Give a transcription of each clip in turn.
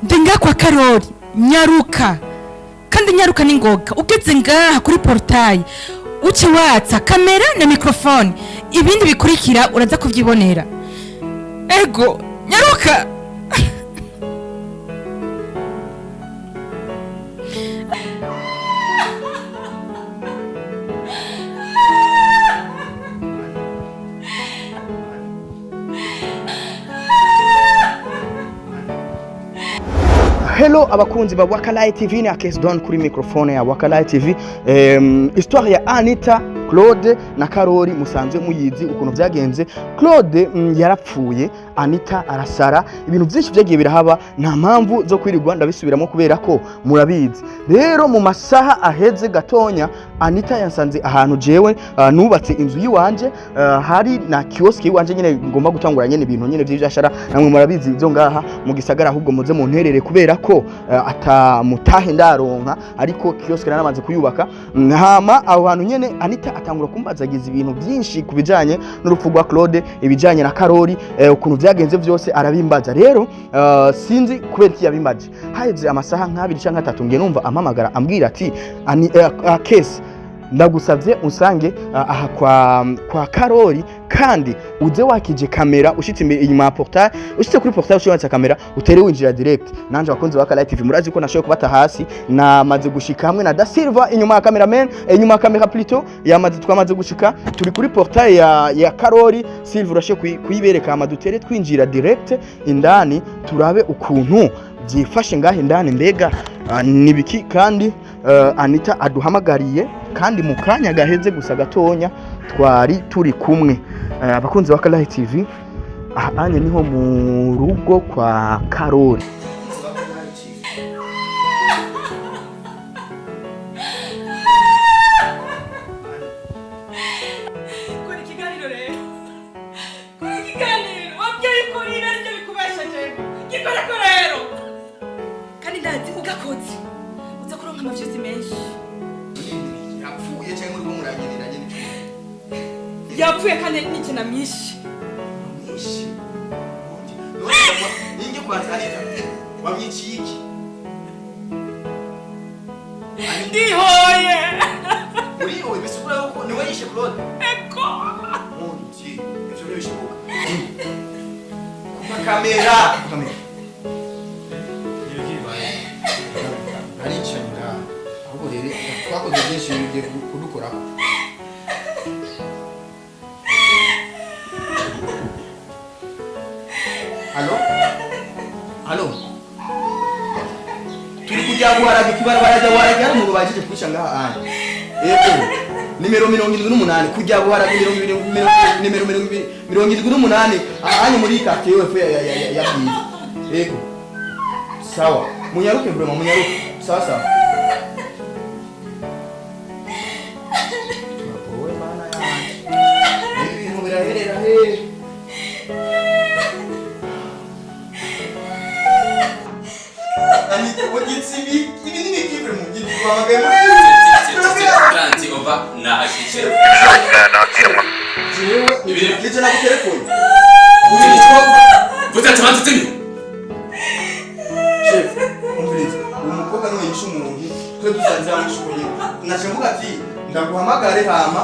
ndenga kwa Karori nyaruka kandi nyaruka ningoga ugeze ngaha kuri portail uce watsa kamera na microphone ibindi bikurikira uraza kuvyibonera ego nyaruka Hello abakunzi ba Wakalayi TV ni Akes Don kuri microphone ya Wakalayi TV. Histoire ya Anita, Claude na Karori musanzwe muyizi ukuntu vyagenze. Claude yarapfuye, Anita arasara, ibintu byinshi byagiye birahaba, nta mpamvu zo kwirirwa ndabisubiramo kubera ko murabizi. Rero mu masaha aheze gatonya Anita yansanze ahantu jewe nubatse inzu yiwanje, hari na kiosk yiwanje nyene ngomba gutangura nyene ibintu nyene vy'ivyashara, namwe murabizi byo ngaha mu gisagara ahubwo muze mu nterere kubera ko atamutahe ndaronka, ariko kiosk naramaze kuyubaka. Hama aho hantu nyene Anita atangura kumbazagiza ibintu byinshi kubijanye n'urupfu rwa Claude, ibijanye na Karori, ukuntu vyagenze vyose arabimbaza. Rero sinzi kubera iki yabimbaje. Haheze amasaha nk'abiri canke 3 ngiye numva amamagara ambwira ati Kesi ndagusavye unsange aha kwa Karori kandi uze wakije kamera ushitse inyuma ya portail, ushitse kuri portail ushibatse kamera utere winjira direct. Nanje bakunze Wakalayi TV murazi ko nashoye kubata hasi, namaze gushika hamwe na Da Silva inyuma ya cameraman, inyuma ya kamera plutôt twamaze gushika, turi kuri portail ya Karori. Silva urashe kuyibereka amadutere twinjira direct indani turabe ukuntu byifashe ngahe ndani mbega nibiki. Kandi Anita aduhamagariye kandi mu kanya gaheze gusa gatonya twari turi kumwe. Abakunzi wa Wakalayi TV, anye niho mu rugo kwa Karori. yapfuye kandi n'iki namishi ninge kwatanira wamyici iki ndihoye uriho bisubira uko niwe yishe Claude eko mundi ivyo bishoboka kuma kamera ari cyanga ahubwo rero twakoze byinshi bigiye kudukora. Halo turi kujya guharaga kibarabara waraga mu rubajije kwisha ngaha anye nimero 78 kujya guharaga nimero 78 anye muri kate yofe ya bwiza sawa munyaruke bro munyaruke sawa owe mana ya ibintu biraherera he Anita, what you see me? Even if you give me, you are going to go back now. You're not careful. Put that on to me. Chef, please. Umukoka no yishumungi. Twe dusanze amushuye. Nashemuka ati ndaguhamagare hama.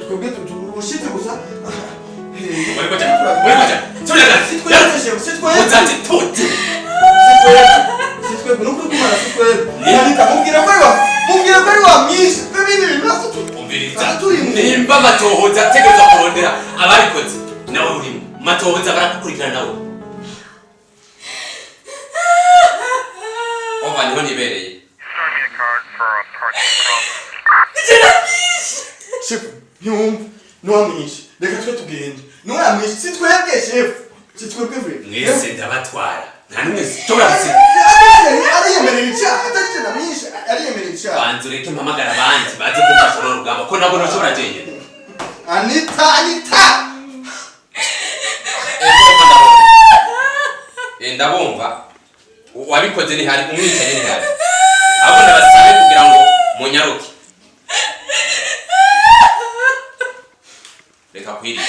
Twebwe turushitse gusa. Wari kwacha. Tolera. Sitwe. Utati tot. Sitwe no kumara sitwe. Anita mubwira ko ari wa myinshi. Bibiri bimaze umviriza. Nimba matohoza tegeza kurondera abarikoze. Nawe urimo. Matohoza barakukurikirana nawe. Ova niho nibereye. Chef, no amwishi. Reka twe tugende. No amwishi sitwebwe chef. Sitwebwe vre. Mwese ndabatwara. Nta numwe sitora bisi. Ariyemerera icyaha atari na myinshi. Ariyemerera icyaha. Banzu reke mpamagara abandi baze kumfasha no rugamba ko nabo nshobora jenge. Anita. Ndabumva. Wabikoze ni hari umwicaye ni hari. Abo ndabasabe kugira ngo munyaruke. Reka kwiri.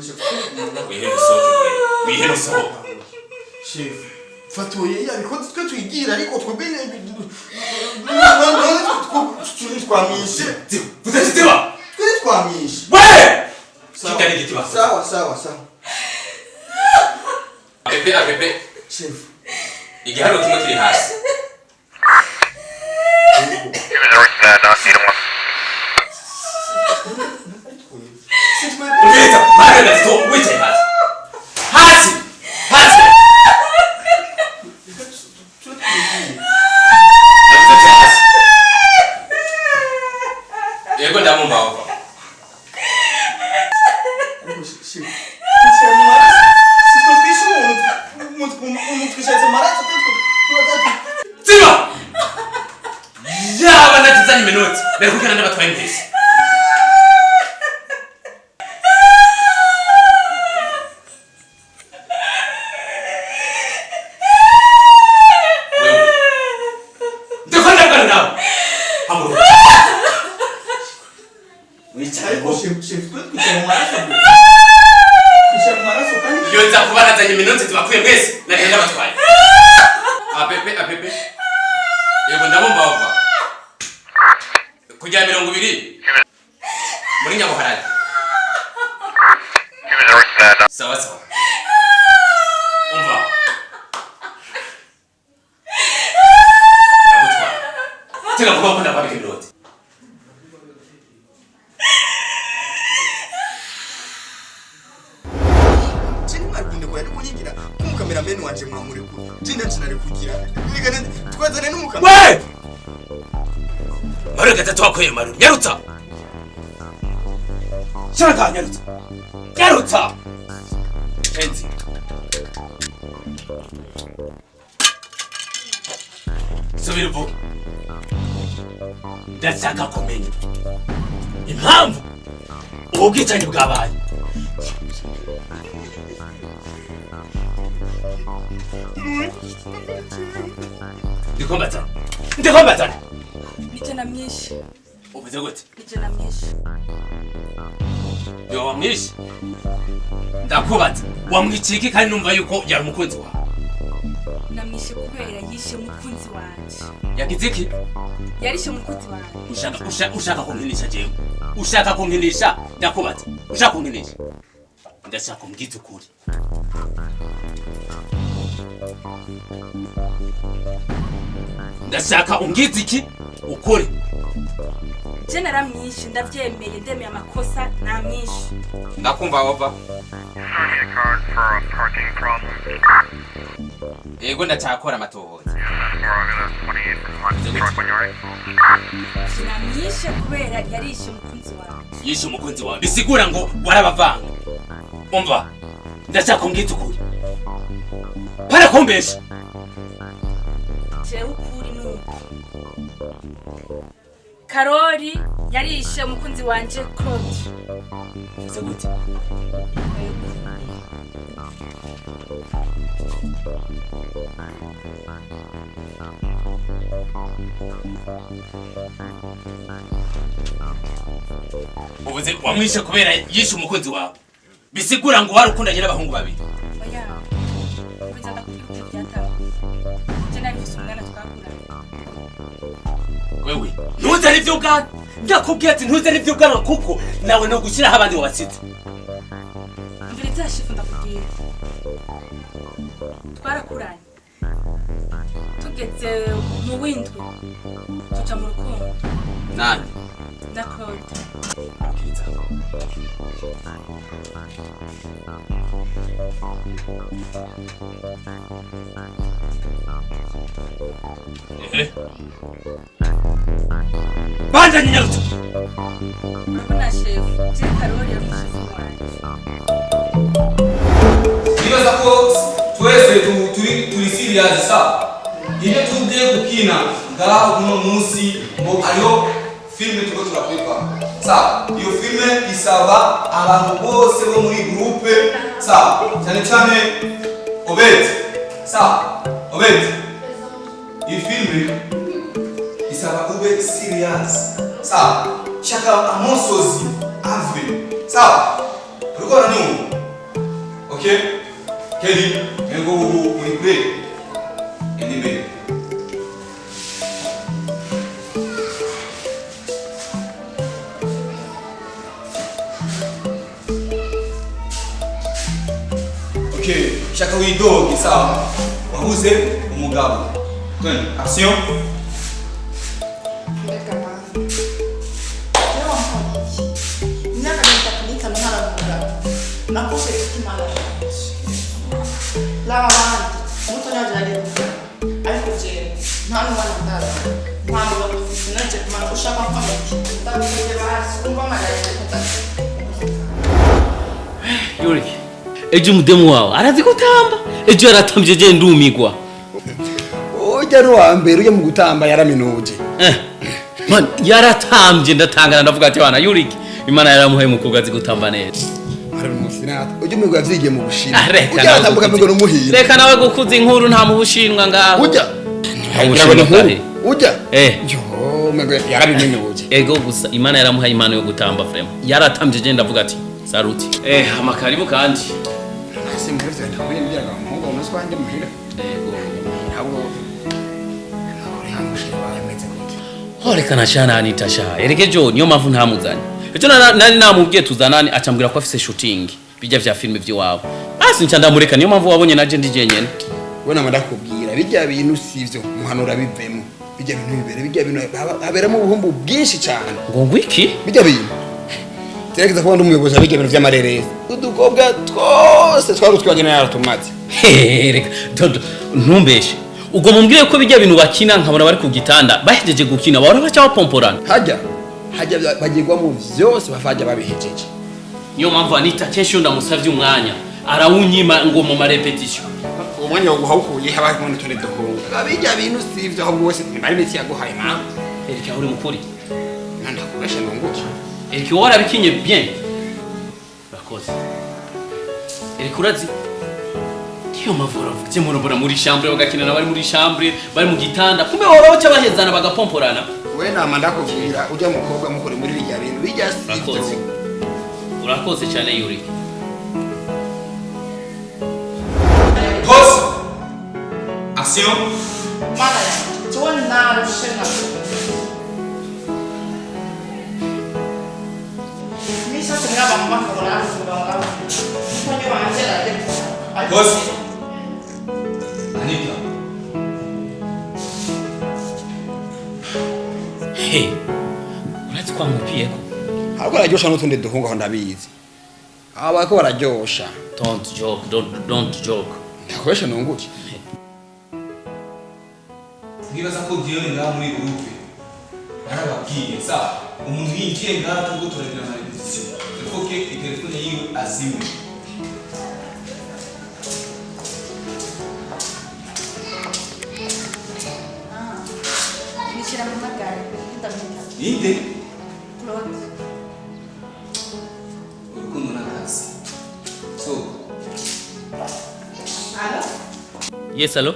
chef. Wiheno sohoka. Chef. Fatoye yabikoze twe twigira ariko twebwe twamishe. Utazitiwa. Twamishe. Wewe! Kitani kitiwa. Sawa. Pepe. Chef. Igihano kimwe kiri hasi. Wita, mara na sto, wita hasi. Hasi. Yego ndamumba wako. Tima! Yaba natizani minoti. Nakukana n'abatwaye impesi. Yonza kubana zanye minoti tubakuye mwese nagenda batwaye. Apepe. Yego ndamumba wava. Kujya 200 muri Nyamuharari. Sawa. Umva. Ndagutwara. Tega kuba ukunda kwabika minoti. Cameraman wanje mwamure ko jina cinare kugira bigane twazane n'umukama we Maru gatatu wakoye Maru nyarutsa Shaka nyarutsa Enzi Subira ndashaka kumenya impamvu ubwicanyi bwabaye Ndikombatana. Nijana myinshi. Uvuze gute? Nijana myinshi. Yo wamwishi. Ndakubaza. Wamwiciki kandi numva yuko yari umukunzi wawe. Namwishe kubera yishe umukunzi wanje. Yagize iki? Yarishe umukunzi wanje. Ushaka kunkinisha jewe. Ushaka kunkinisha ndakubaza. Ushaka kunkinisha. Ndashaka kumbwiza ukuri. Ndashaka umbwiza iki ukuri. Je naramwishe ndavyemeye ndemeye amakosa namwishe. Ndakumva wova. Yego ndacakora amatohoza. Namwishe kubera yarishe umukunzi wawe. Yishe umukunzi wawe bisigura ngo warabavanga. Umva. Ndashaka umbwiza ukuri. Para kumbesha. Jewe ukuri nuko. Karori yarishe umukunzi wanje Claude. Uvuze gute? Uvuze wamwishe kubera yishe umukunzi wawe. Bisigura ngo wari ukundanye n'abahungu babiri. Oya. Kubiza ndakubwira byatawe. Je narifise umwana twakuranye. Wewe ntuzane ibyo ugana. Ndakubwiye ati ntuzane ibyo ugana kuko nawe no gushyiraho abandi wabasize. Mbere shifu ndakubwira. Twarakuranye. Tugeze mu windwi. Tuja mu rukundo. Nani? Na Claude. Banda nyarutse. Urabona chef, je Karori yari chef wanje. Nibaza ko twese turi serious sa. Iyo tugiye gukina ngaho uno munsi ngo ariyo filme tuko turaprepara. Sa, iyo filme isaba abantu bose bo muri groupe sa, cyane Obed. Sa, Obed. Iyi filme isaba ube serious. Sa, shaka amosozi avre. Sa, uriko na nyuma. ready? And go we play. And the man. Okay, chacun y dog, sawa. Wahuze umugabo. Twende, action. Yurik, ejo umudemu wawe arazi gutamba, ejo yaratambye je ndumigwa. ujya ari uwa mbere ujya mu gutamba yaraminuje. Man, yaratambye ndatangana ndavuga ati wana Yurik, Imana yaramuhaye umukobwa azi gutamba neza. ujya umugwa yavyigiye mu Bushinwa. Reka ujya atambuka migo n'umuhira. Reka nawe gukuza inkuru nta mu Bushinwa ngaho. ujya ujya yo mego yarabiminuje. Ego gusa Imana yaramuhaye impano yo gutamba frema. Yaratambye je ndavuga ati saruti. Amakaribu kandi. Nase mvuze ndakuye mbyaga umuhungu umuswa wanje muhira. Ego. Ntabwo uri hamushira bameze gute. Horeka nashana Anita sha. Ereke jo niyo mpamvu ntamuzanye. Ejo nari namubwiye tuzanani acambwira ko afise shooting bijya vya film vy'iwabo. Basi nca ndamureka niyo mpamvu wabonye naje ndi jenyene. Bona ndakubwira bijya bintu sivyo muhanura bivemo. Bijya bintu bibere bijya bintu haberamo ubuhumbu bwinshi cyane. Ngo iki? Bijya bintu. Terekeza kuba ndumuyobozi abijya bintu vy'amarerere. Udukobwa twose twarutwagena yaratumaze. Reka dodo ntumbeshe. Ubwo mumbwire ko bijya bintu bakina nkabona bari ku gitanda bahejeje gukina bahora bacha bapomporana. Hajya bagirwa mu vyose bafajya babihejeje. Niyo mpamvu Anita kesho ndamusavye umwanya arawunyima ngo mu marepetition. Umwanya wo guhawukuye haba ko ntone dokonga. Abijya bintu sivyo ahubwo wese bari miti yaguhaye ma. Erika uri mukuri. Nanda kubesha nongoki. Erika wara bikinye bien. Bakoze. Erika urazi Tiyo mavura vuze murobora muri chambre bagakina nabari muri chambre bari mu gitanda kumbe woro cyo bahezana bagapomporana. We nama ndakubwira ujya mukobwa mukore muri bijya bintu bijya sivyo. Urakoze cyane Yuri. Pause. Action. Mana ya, tuwan na rushena. Misa tumia mama kwa na kwa. Mfanye wanjela lepo. Pause. Anita. Hey. Urazi kwa mupie ko. Ahubwo araryosha n'utundi duhunga aho ndabizi. Aba ko bararyosha. Don't joke. Ndakubesha nongoki. Nibaza ko giye nga muri groupe. Narababwiye sawa. Umuntu yinjiye nga tugo turagira na repetition. Faut que telefone yiwe azimwe. Nishira mu magari. Inde Claude. urukundo n'akazi. So, Alo? Yes, hello.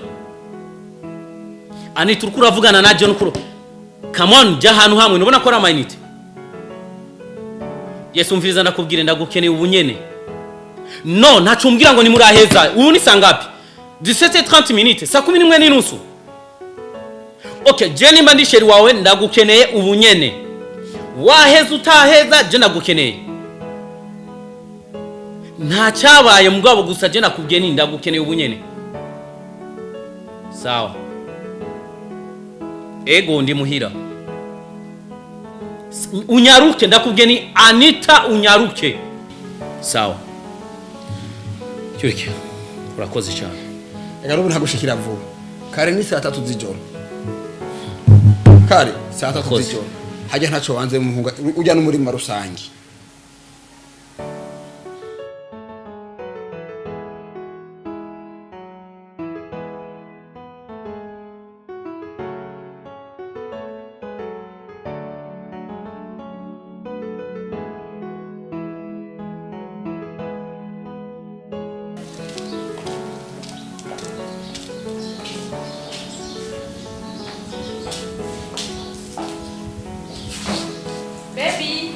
Ani turukura vugana na John Kuro. Come on, jya hanu hamwe nubona ko ara minute. Yes, umviriza ndakubwire ndagukeneye ubunyene. No, ntacumbwira ngo ni muri aheza. Ubu ni sangapi? 17:30 minutes, saa 11 n'inusu. Okay, Jenny mba ndisheri wawe ndagukeneye ubunyene. Waheza utaheza je ndagukeneye. Nta cyabaye mugabo gusa je nakubwiye ni ndagukeneye ubunyene. Sawa. Ego ndi muhira. Unyaruke ndakubwiye ni Anita unyaruke. Sawa. Cyurike. Urakoze cyane. Ngarubu ntagushikira vuba. Kare ni saa 3 z'ijoro. Kare saa 3 z'ijoro. Hajya ntaco wanze muhunga ujya no muri marusangi. Baby.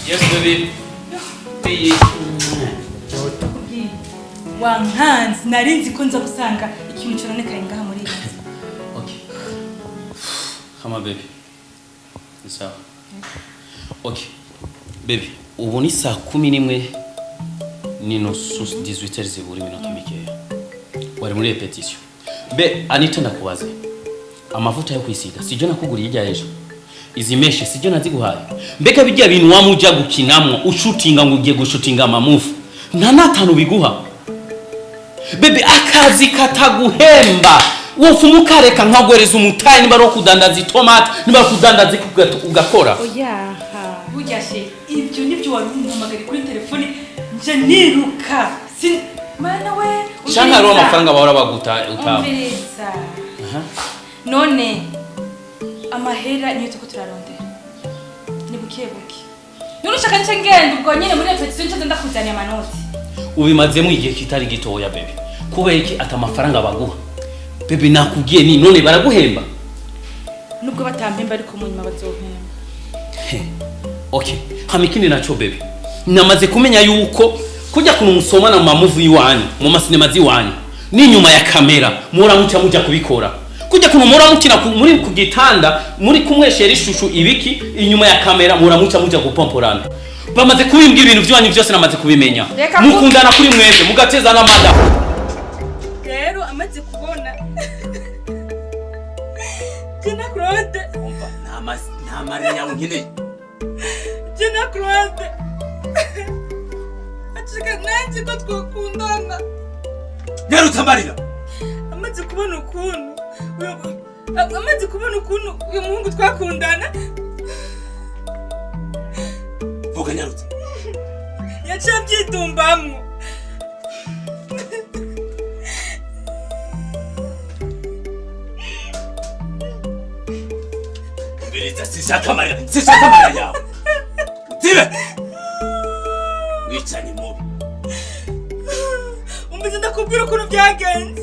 Yes, baby. wankanze narinzi ko nza gusanga ikintu cyononekaye ngaha muri iyi nzu. Okay. Hama baby. Ni sawa. Okay. Baby, ubu ni saa 11 n'inusu 18h zibura iminota mikeya. Wari muri repetition. Be Anita ndakubaze. Amavuta yo kwisiga sijyo nakuguriye ijya ejo. Izi meshe sijyo naziguhaye. Mbega bijya bintu wamuja gukinamwo ushutinga ngo ugiye gushutinga amamufu. Nta natanu biguha. Baby akazi kataguhemba. Wofu mukareka nkagwereza umutayi niba ro kudandaza itomate niba kudandaza ugakora. Oya bujyashe ibyo nibyo wari umpamagara kuri telefone nje niruka. Mana we Shanga ro amafaranga bahora baguta utaba. None amahera niyo tuko turarondera. Ni bukiye buki. None ushaka nce ngenda ubwo nyine muri repetition nce ndakuzanya amanoti. Ubimazemo igihe kitari gitoya baby. Kubera iki atamafaranga baguha? Baby nakubwiye ni none baraguhemba. Nubwo batampemba ariko mu nyuma bazohemba. Okay, hamikini nacho baby. Namaze kumenya yuko kujya kumusoma na mamuvu yiwanyu mu masinema ziwanyu ni nyuma ya kamera mura muca kubikora. Kujya kunumura mukina muri ku gitanda muri kumweshera ishushu ibiki inyuma ya kamera mura muca gupomporana. Bamaze kubimbwa ibintu byanyu byose namaze kubimenya. Mukundana kuri mweze mugateza n'amada. Rero amaze kubona Jena Claude umva nta marinya ngine Jena Claude Achika nanjye ko twakundana Yarutse amarira amaze kubona ukuntu uyu muhungu twakundana vuga Nyarutse yaciye byitumbamwo Sishaka amarira yawe Tibe Wicanye mubi Umbize ndakubwira ukuntu byagenze